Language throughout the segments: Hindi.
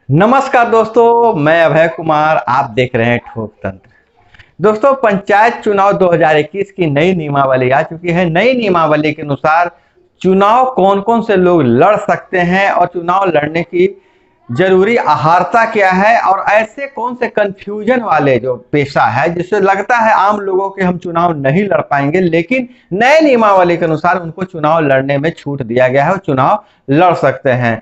नमस्कार दोस्तों, मैं अभय कुमार। आप देख रहे हैं ठोक तंत्र। दोस्तों, पंचायत चुनाव 2021 की नई नियमावली आ चुकी है। नई नियमावली के अनुसार चुनाव कौन कौन से लोग लड़ सकते हैं और चुनाव लड़ने की जरूरी अहार्ता क्या है, और ऐसे कौन से कंफ्यूजन वाले जो पेशा है जिससे लगता है आम लोगों के हम चुनाव नहीं लड़ पाएंगे, लेकिन नए नियमावली के अनुसार उनको चुनाव लड़ने में छूट दिया गया है और चुनाव लड़ सकते हैं।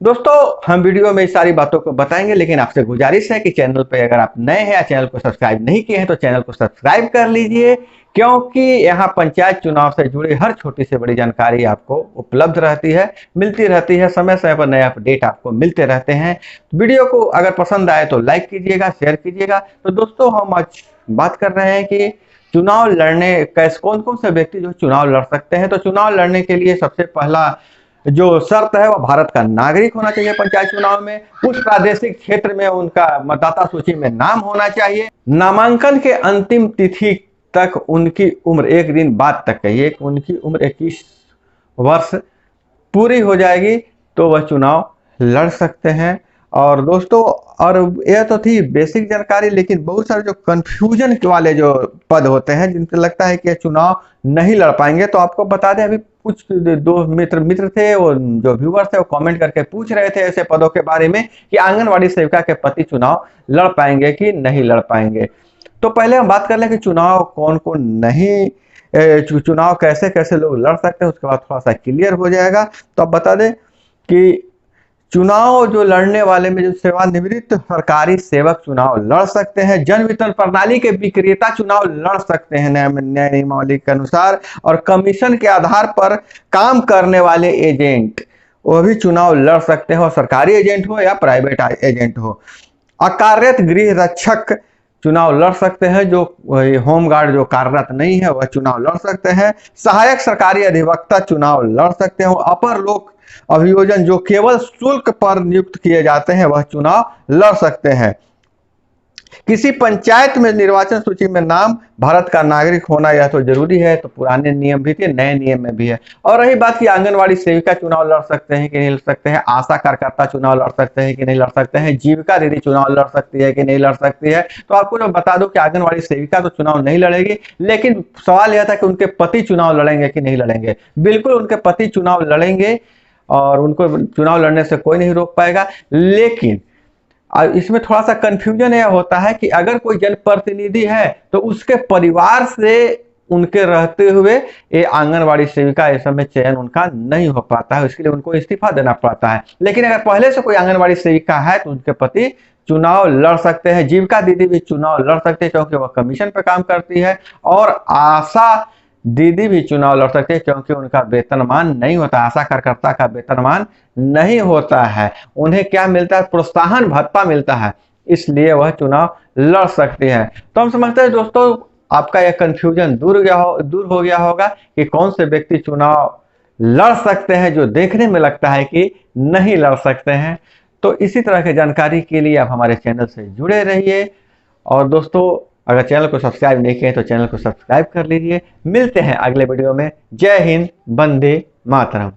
दोस्तों, हम वीडियो में इस सारी बातों को बताएंगे, लेकिन आपसे गुजारिश है कि चैनल पे अगर आप नए हैं या चैनल को सब्सक्राइब नहीं किए हैं तो चैनल को सब्सक्राइब कर लीजिए, क्योंकि यहाँ पंचायत चुनाव से जुड़ी हर छोटी से बड़ी जानकारी आपको उपलब्ध रहती है, मिलती रहती है। समय समय पर नए अपडेट आपको मिलते रहते हैं। वीडियो को अगर पसंद आए तो लाइक कीजिएगा, शेयर कीजिएगा। तो दोस्तों, हम आज बात कर रहे हैं कि चुनाव लड़ने कैसे कौन कौन से व्यक्ति जो चुनाव लड़ सकते हैं। तो चुनाव लड़ने के लिए सबसे पहला जो शर्त है वह भारत का नागरिक होना चाहिए। पंचायत चुनाव में उस प्रादेशिक क्षेत्र में उनका मतदाता सूची में नाम होना चाहिए। नामांकन के अंतिम तिथि तक उनकी उम्र, एक दिन बाद तक कहिए, उनकी उम्र 21 वर्ष पूरी हो जाएगी तो वह चुनाव लड़ सकते हैं। और दोस्तों, और यह तो थी बेसिक जानकारी, लेकिन बहुत सारे जो कंफ्यूजन वाले जो पद होते हैं जिनसे लगता है कि चुनाव नहीं लड़ पाएंगे, तो आपको बता दें, अभी कुछ दो मित्र थे, वो जो व्यूवर्स थे, वो कमेंट करके पूछ रहे थे ऐसे पदों के बारे में कि आंगनवाड़ी सेविका के पति चुनाव लड़ पाएंगे कि नहीं लड़ पाएंगे। तो पहले हम बात कर लें कि चुनाव कौन कौन नहीं, चुनाव कैसे कैसे लोग लड़ सकते हैं, उसके बाद थोड़ा सा क्लियर हो जाएगा। तो अब बता दें कि चुनाव जो लड़ने वाले में जो सेवानिवृत्त सरकारी सेवक चुनाव लड़ सकते हैं। जन वितरण प्रणाली के विक्रेता चुनाव लड़ सकते हैं नए नियमावली के अनुसार। और कमीशन के आधार पर काम करने वाले एजेंट वो भी चुनाव लड़ सकते हैं, और सरकारी एजेंट हो या प्राइवेट एजेंट हो। अकार्यत गृह रक्षक चुनाव लड़ सकते हैं, जो होमगार्ड जो कार्यरत नहीं है वह चुनाव लड़ सकते हैं। सहायक सरकारी अधिवक्ता चुनाव लड़ सकते हैं। अपर लोक अभियोजन जो केवल शुल्क पर नियुक्त किए जाते हैं वह चुनाव लड़ सकते हैं। किसी पंचायत में निर्वाचन सूची में नाम भारत का नागरिक होना यह तो जरूरी है, तो पुराने नियम भी थे, नए नियम में भी है। और रही बात की आंगनवाड़ी सेविका चुनाव लड़ सकते हैं कि नहीं लड़ सकते हैं, आशा कार्यकर्ता चुनाव लड़ सकते हैं कि नहीं लड़ सकते हैं, जीविका दीदी चुनाव लड़ सकती है कि नहीं लड़ सकती है। तो आपको मैं बता दूं कि आंगनवाड़ी सेविका तो चुनाव नहीं लड़ेगी, लेकिन सवाल यह था कि उनके पति चुनाव लड़ेंगे कि नहीं लड़ेंगे। बिल्कुल उनके पति चुनाव लड़ेंगे और उनको चुनाव लड़ने से कोई नहीं रोक पाएगा। लेकिन इसमें थोड़ा सा कंफ्यूजन यह होता है कि अगर कोई जनप्रतिनिधि है तो उसके परिवार से उनके रहते हुए ये आंगनवाड़ी सेविका इस समय चयन उनका नहीं हो पाता है, इसके लिए उनको इस्तीफा देना पड़ता है। लेकिन अगर पहले से कोई आंगनवाड़ी सेविका है तो उनके पति चुनाव लड़ सकते हैं। जीविका दीदी भी चुनाव लड़ सकते हैं क्योंकि वह कमीशन पर काम करती है। और आशा दीदी भी चुनाव लड़ सकते हैं क्योंकि उनका वेतनमान नहीं होता, आशा कार्यकर्ता का वेतनमान नहीं होता है। उन्हें क्या मिलता है? प्रोत्साहन भत्ता मिलता है, इसलिए वह चुनाव लड़ सकते हैं। तो हम समझते हैं दोस्तों, आपका यह कंफ्यूजन दूर हो गया होगा कि कौन से व्यक्ति चुनाव लड़ सकते हैं जो देखने में लगता है कि नहीं लड़ सकते हैं। तो इसी तरह की जानकारी के लिए आप हमारे चैनल से जुड़े रहिए। और दोस्तों, अगर चैनल को सब्सक्राइब नहीं किए तो चैनल को सब्सक्राइब कर लीजिए। मिलते हैं अगले वीडियो में। जय हिंद, वंदे मातरम।